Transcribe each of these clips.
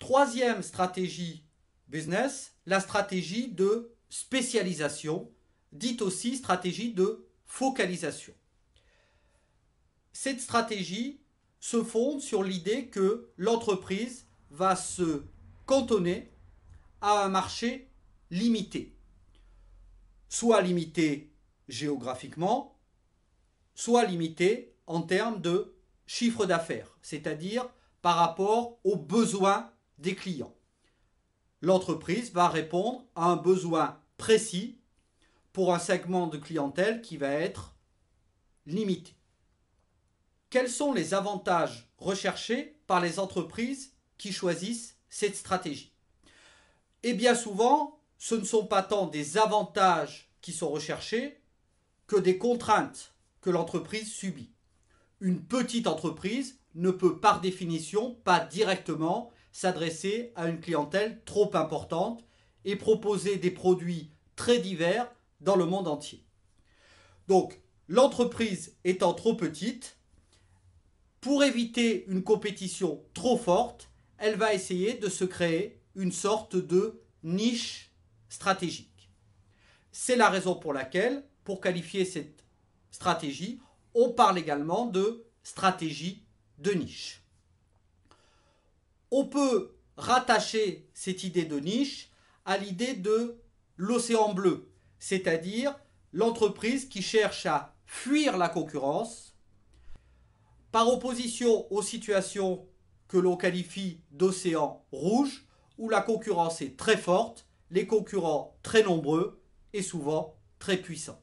Troisième stratégie business, la stratégie de spécialisation, dite aussi stratégie de focalisation. Cette stratégie se fonde sur l'idée que l'entreprise va se cantonner à un marché limité, soit limité géographiquement, soit limité en termes de chiffre d'affaires, c'est-à-dire par rapport aux besoins des clients. L'entreprise va répondre à un besoin précis pour un segment de clientèle qui va être limité. Quels sont les avantages recherchés par les entreprises qui choisissent cette stratégie? Et bien souvent, ce ne sont pas tant des avantages qui sont recherchés que des contraintes que l'entreprise subit. Une petite entreprise ne peut par définition pas directement s'adresser à une clientèle trop importante et proposer des produits très divers dans le monde entier. Donc, l'entreprise étant trop petite, pour éviter une compétition trop forte, elle va essayer de se créer une sorte de niche stratégique. C'est la raison pour laquelle, pour qualifier cette stratégie, on parle également de stratégie de niche. On peut rattacher cette idée de niche à l'idée de l'océan bleu, c'est-à-dire l'entreprise qui cherche à fuir la concurrence par opposition aux situations que l'on qualifie d'océan rouge, où la concurrence est très forte, les concurrents très nombreux et souvent très puissants.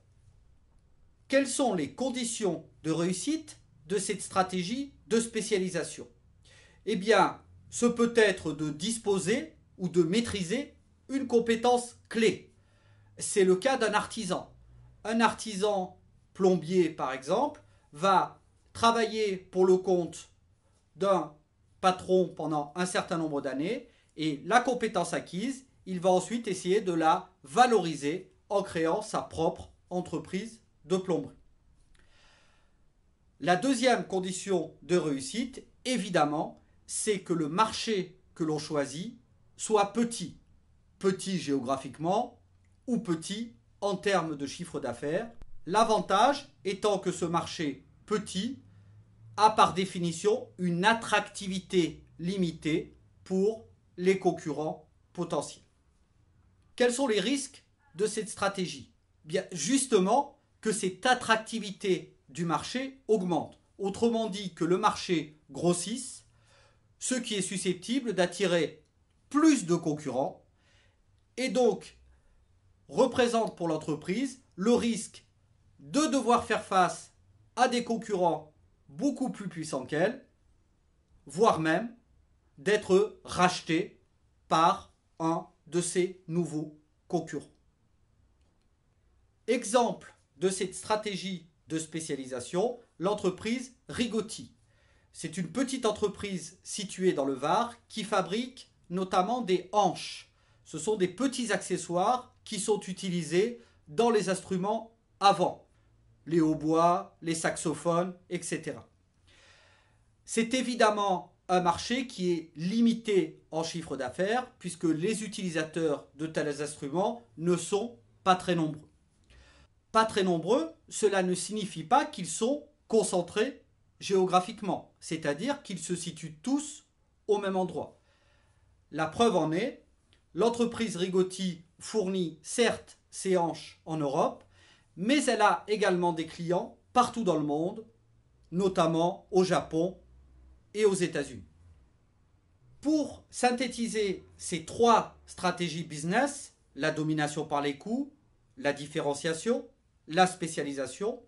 Quelles sont les conditions de réussite de cette stratégie de spécialisation? Eh bien, ce peut être de disposer ou de maîtriser une compétence clé. C'est le cas d'un artisan. Un artisan plombier, par exemple, va travailler pour le compte d'un patron pendant un certain nombre d'années et la compétence acquise, il va ensuite essayer de la valoriser en créant sa propre entreprise de plomberie. La deuxième condition de réussite, évidemment, c'est que le marché que l'on choisit soit petit. Petit géographiquement ou petit en termes de chiffre d'affaires. L'avantage étant que ce marché petit a par définition une attractivité limitée pour les concurrents potentiels. Quels sont les risques de cette stratégie? Bien, justement, que cette attractivité du marché augmente. Autrement dit, que le marché grossisse, ce qui est susceptible d'attirer plus de concurrents et donc représente pour l'entreprise le risque de devoir faire face à des concurrents beaucoup plus puissants qu'elle, voire même d'être racheté par un de ces nouveaux concurrents. Exemple de cette stratégie de spécialisation, l'entreprise Rigotti. C'est une petite entreprise située dans le Var qui fabrique notamment des hanches. Ce sont des petits accessoires qui sont utilisés dans les instruments à vent, les hautbois, les saxophones, etc. C'est évidemment un marché qui est limité en chiffre d'affaires puisque les utilisateurs de tels instruments ne sont pas très nombreux. Pas très nombreux, cela ne signifie pas qu'ils sont concentrés géographiquement, c'est-à-dire qu'ils se situent tous au même endroit. La preuve en est, l'entreprise Rigotti fournit certes ses hanches en Europe, mais elle a également des clients partout dans le monde, notamment au Japon et aux États-Unis. Pour synthétiser ces trois stratégies business, la domination par les coûts, la différenciation, la spécialisation,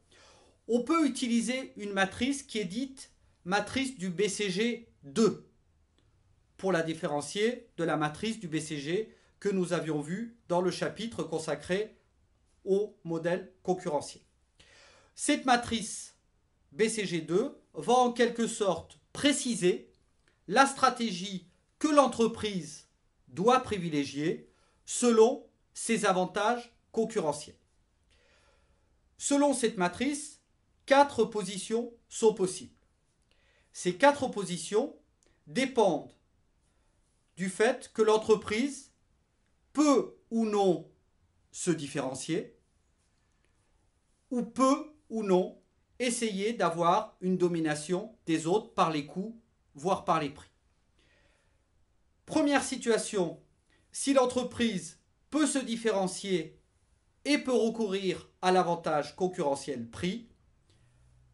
on peut utiliser une matrice qui est dite matrice du BCG 2 pour la différencier de la matrice du BCG que nous avions vue dans le chapitre consacré au modèle concurrentiel. Cette matrice BCG 2 va en quelque sorte préciser la stratégie que l'entreprise doit privilégier selon ses avantages concurrentiels. Selon cette matrice, 4 positions sont possibles. Ces 4 positions dépendent du fait que l'entreprise peut ou non se différencier, ou peut ou non essayer d'avoir une domination des autres par les coûts, voire par les prix. Première situation, si l'entreprise peut se différencier et peut recourir à l'avantage concurrentiel prix,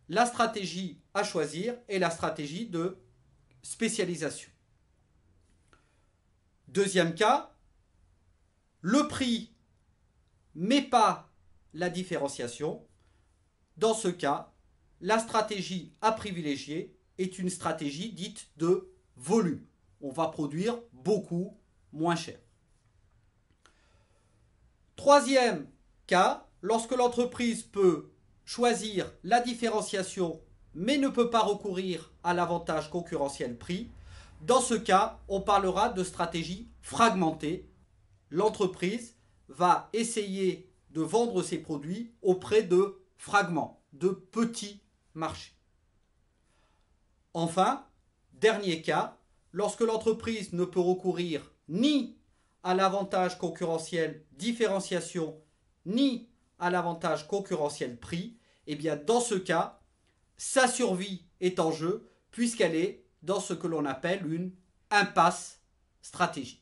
la stratégie à choisir est la stratégie de spécialisation. Deuxième cas, le prix mais pas la différenciation. Dans ce cas, la stratégie à privilégier est une stratégie dite de volume. On va produire beaucoup moins cher. Troisième cas, lorsque l'entreprise peut choisir la différenciation mais ne peut pas recourir à l'avantage concurrentiel prix, dans ce cas, on parlera de stratégie fragmentée. L'entreprise va essayer de vendre ses produits auprès de fragments, de petits marchés. Enfin, dernier cas, lorsque l'entreprise ne peut recourir ni à l'avantage concurrentiel différenciation, ni à l'avantage concurrentiel prix, et bien dans ce cas, sa survie est en jeu puisqu'elle est dans ce que l'on appelle une impasse stratégique.